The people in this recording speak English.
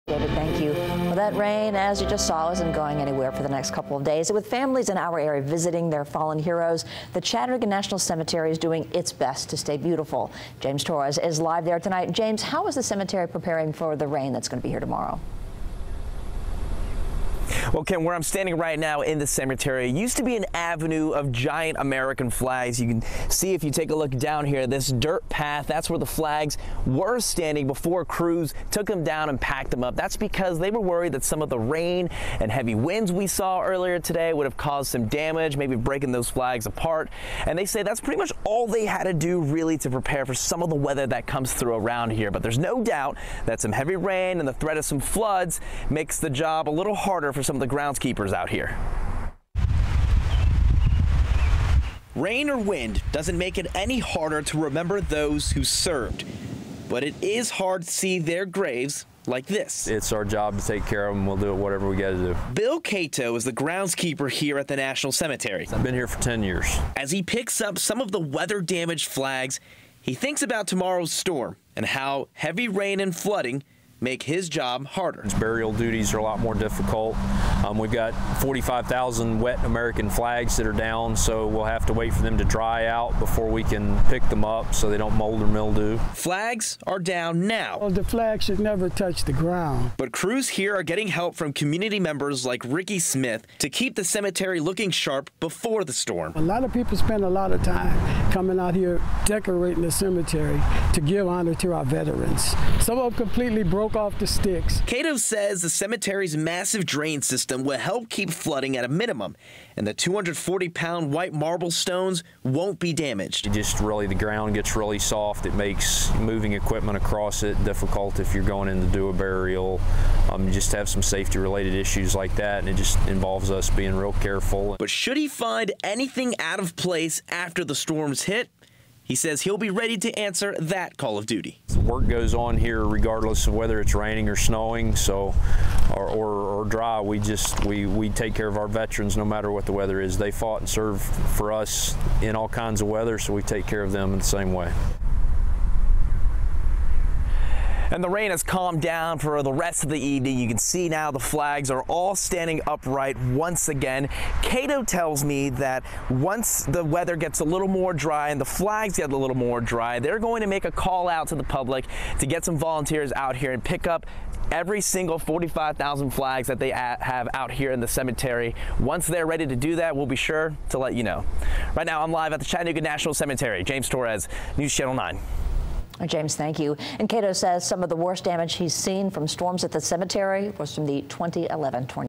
David, thank you. Well, that rain, as you just saw, isn't going anywhere for the next couple of days. With families in our area visiting their fallen heroes, the Chattanooga National Cemetery is doing its best to stay beautiful. James Torres is live there tonight. James, how is the cemetery preparing for the rain that's going to be here tomorrow? Well, Kim, where I'm standing right now in the cemetery used to be an avenue of giant American flags. You can see if you take a look down here, this dirt path, that's where the flags were standing before crews took them down and packed them up. That's because they were worried that some of the rain and heavy winds we saw earlier today would have caused some damage, maybe breaking those flags apart. And they say that's pretty much all they had to do really to prepare for some of the weather that comes through around here. But there's no doubt that some heavy rain and the threat of some floods makes the job a little harder for some of the groundskeepers out here. Rain or wind doesn't make it any harder to remember those who served, but it is hard to see their graves like this. It's our job to take care of them. We'll do whatever we got to do. Bill Cato is the groundskeeper here at the National Cemetery. I've been here for 10 years. As he picks up some of the weather-damaged flags, he thinks about tomorrow's storm and how heavy rain and flooding make his job harder. Burial duties are a lot more difficult. We've got 45,000 wet American flags that are down, so we'll have to wait for them to dry out before we can pick them up so they don't mold or mildew. Flags are down now. Well, the flag should never touch the ground. But crews here are getting help from community members like Ricky Smith to keep the cemetery looking sharp before the storm. A lot of people spend a lot of time coming out here decorating the cemetery to give honor to our veterans. Some of them completely broke off the sticks. Cato says the cemetery's massive drain system will help keep flooding at a minimum, and the 240-pound white marble stones won't be damaged. The ground gets really soft. It makes moving equipment across it difficult if you're going in to do a burial. You just have some safety-related issues like that, and it just involves us being real careful. But should he find anything out of place after the storms hit, he says he'll be ready to answer that call of duty. The work goes on here regardless of whether it's raining or snowing, so or dry. We take care of our veterans no matter what the weather is. They fought and served for us in all kinds of weather, so we take care of them in the same way. And the rain has calmed down for the rest of the evening. You can see now the flags are all standing upright once again. Cato tells me that once the weather gets a little more dry and the flags get a little more dry, they're going to make a call out to the public to get some volunteers out here and pick up every single 45,000 flags that they have out here in the cemetery. Once they're ready to do that, we'll be sure to let you know. Right now, I'm live at the Chattanooga National Cemetery. James Torres, News Channel 9. James, thank you. And Cato says some of the worst damage he's seen from storms at the cemetery was from the 2011 tornado.